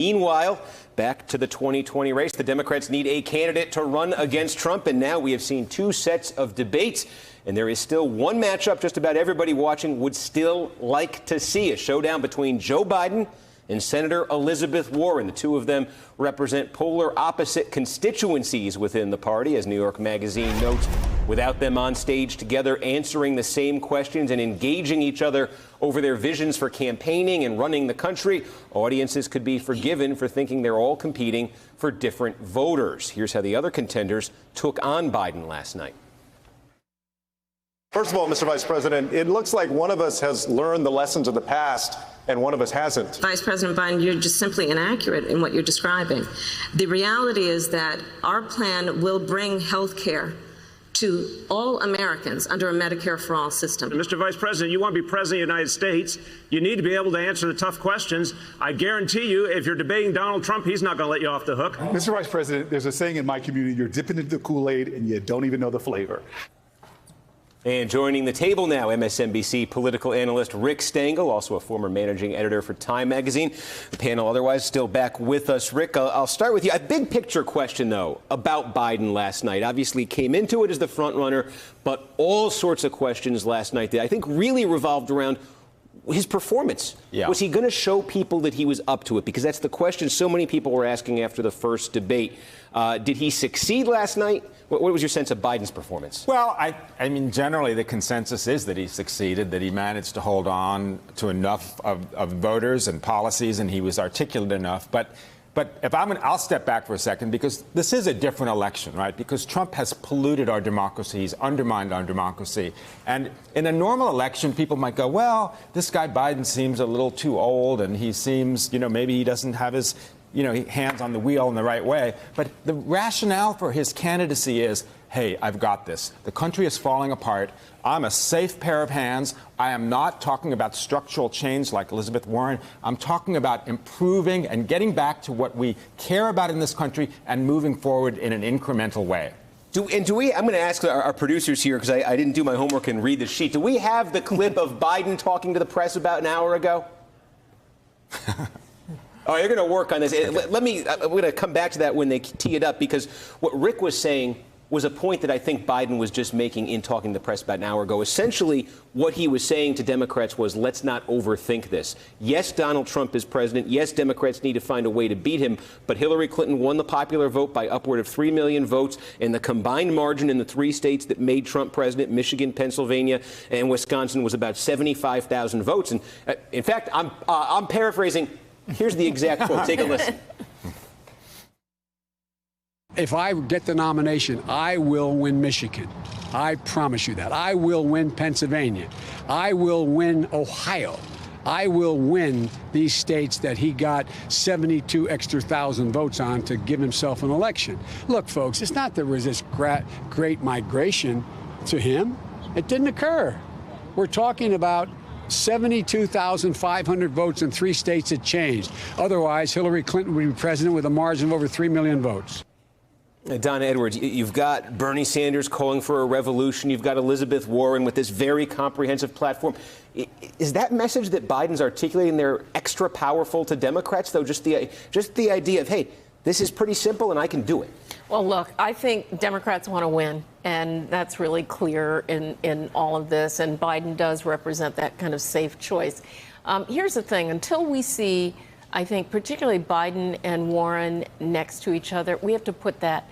Meanwhile, back to the 2020 race, the Democrats need a candidate to run against Trump, and now we have seen two sets of debates, and there is still one matchup just about everybody watching would still like to see, a showdown between Joe Biden and Senator Elizabeth Warren. The two of them represent polar opposite constituencies within the party, as New York Magazine notes. Without them on stage together answering the same questions and engaging each other over their visions for campaigning and running the country, audiences could be forgiven for thinking they're all competing for different voters. Here's how the other contenders took on Biden last night. First of all, Mr. Vice President, it looks like one of us has learned the lessons of the past and one of us hasn't. Vice President Biden, you're just simply inaccurate in what you're describing. The reality is that our plan will bring health care to all Americans under a Medicare for All system. Mr. Vice President, you want to be President of the United States, you need to be able to answer the tough questions. I guarantee you, if you're debating Donald Trump, he's not going to let you off the hook. Mr. Vice President, there's a saying in my community, you're dipping into the Kool-Aid and you don't even know the flavor. And joining the table now, MSNBC political analyst Rick Stengel, also a former managing editor for Time Magazine. The panel otherwise still back with us. Rick, I'll start with you. A big picture question, though, about Biden last night. Obviously came into it as the front runner, but all sorts of questions last night that I think really revolved around his performance. Yeah. Was he going to show people that he was up to it? Because that's the question so many people were asking after the first debate. Did he succeed last night? What was your sense of Biden's performance? Well, I mean, generally the consensus is that he succeeded, that he managed to hold on to enough of voters and policies, and he was articulate enough. But if I'll step back for a second, because this is a different election, right? Because Trump has polluted our democracy, he's undermined our democracy. And in a normal election, people might go, well, this guy Biden seems a little too old, and he seems, maybe he doesn't have his hands on the wheel in the right way. But the rationale for his candidacy is, hey, I've got this. The country is falling apart. I'm a safe pair of hands. I am not talking about structural change like Elizabeth Warren. I'm talking about improving and getting back to what we care about in this country and moving forward in an incremental way. I'm going to ask our producers here, because I didn't do my homework and read the sheet. Do we have the clip of Biden talking to the press about an hour ago? Oh, you're going to work on this. I'm going to come back to that when they tee it up, because what Rick was saying was a point that I think Biden was just making in talking to the press about an hour ago. Essentially, what he was saying to Democrats was, let's not overthink this. Yes, Donald Trump is president. Yes, Democrats need to find a way to beat him. But Hillary Clinton won the popular vote by upward of 3 million votes. And the combined margin in the three states that made Trump president, Michigan, Pennsylvania, and Wisconsin, was about 75,000 votes. And in fact, I'm paraphrasing. Here's the exact quote. Take a listen. If I get the nomination, I will win Michigan. I promise you that. I will win Pennsylvania. I will win Ohio. I will win these states that he got 72 extra thousand votes on to give himself an election. Look, folks, it's not that there was this great migration to him. It didn't occur. We're talking about 72,500 votes in three states that changed. Otherwise, Hillary Clinton would be president with a margin of over 3 million votes. Donna Edwards, you've got Bernie Sanders calling for a revolution. You've got Elizabeth Warren with this very comprehensive platform. Is that message that Biden's articulating there extra powerful to Democrats, though? Just the idea of, hey, this is pretty simple and I can do it. Well, look, I think Democrats want to win, and that's really clear in all of this, and Biden does represent that kind of safe choice. Here's the thing. Until we see, I think, particularly Biden and Warren next to each other, we have to put that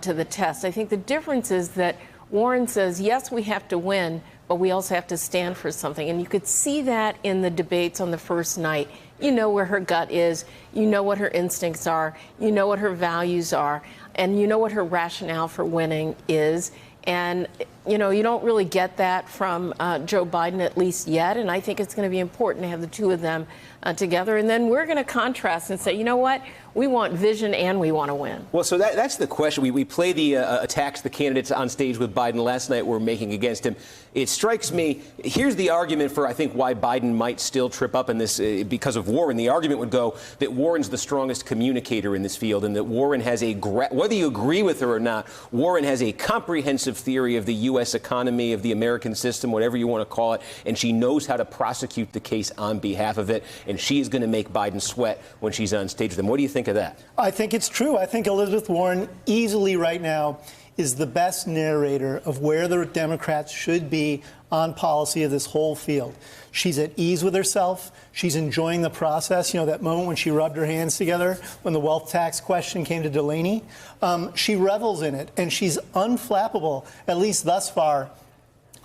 to the test. I think the difference is that Warren says, yes, we have to win, but we also have to stand for something. And you could see that in the debates on the first night. You know where her gut is. You know what her instincts are. You know what her values are. And you know what her rationale for winning is. And, you don't really get that from Joe Biden, at least yet. And I think it's going to be important to have the two of them together. And then we're going to contrast and say, you know what? We want vision and we want to win. Well, so that's the question. We play the attacks the candidates on stage with Biden last night were making against him. It strikes me, here's the argument for, I think, why Biden might still trip up in this because of Warren. The argument would go that Warren's the strongest communicator in this field, and that Warren has whether you agree with her or not, Warren has a comprehensive theory of the U.S. economy, of the American system, whatever you want to call it, and she knows how to prosecute the case on behalf of it. And and she's going to make Biden sweat when she's on stage with him. What do you think of that? I think it's true. I think Elizabeth Warren easily right now is the best narrator of where the Democrats should be on policy of this whole field. She's at ease with herself. She's enjoying the process. You know, that moment when she rubbed her hands together when the wealth tax question came to Delaney. She revels in it, and she's unflappable, at least thus far,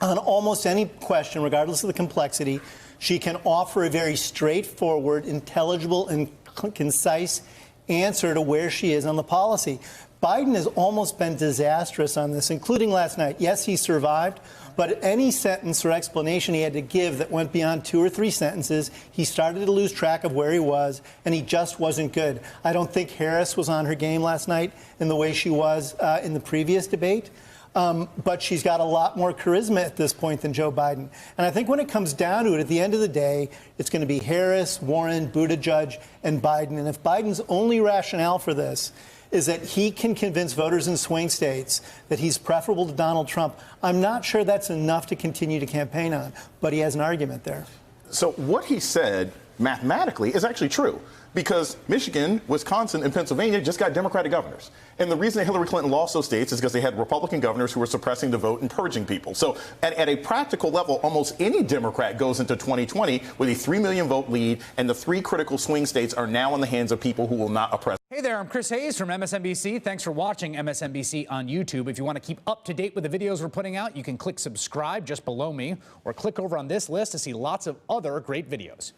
on almost any question, regardless of the complexity. She can offer a very straightforward, intelligible, and concise answer to where she is on the policy. Biden has almost been disastrous on this, including last night. Yes, he survived, but any sentence or explanation he had to give that went beyond 2 or 3 sentences, he started to lose track of where he was, and he just wasn't good. I don't think Harris was on her game last night in the way she was in the previous debate. But she's got a lot more charisma at this point than Joe Biden. And I think when it comes down to it, at the end of the day, it's going to be Harris, Warren, Buttigieg, and Biden. And if Biden's only rationale for this is that he can convince voters in swing states that he's preferable to Donald Trump, I'm not sure that's enough to continue to campaign on. But he has an argument there. So what he said mathematically is actually true, because Michigan, Wisconsin, and Pennsylvania just got Democratic governors. And the reason that Hillary Clinton lost those states is because they had Republican governors who were suppressing the vote and purging people. So at a practical level, almost any Democrat goes into 2020 with a 3 million vote lead, and the 3 critical swing states are now in the hands of people who will not oppress. Hey there, I'm Chris Hayes from MSNBC. Thanks for watching MSNBC on YouTube. If you want to keep up to date with the videos we're putting out, you can click subscribe just below me, or click over on this list to see lots of other great videos.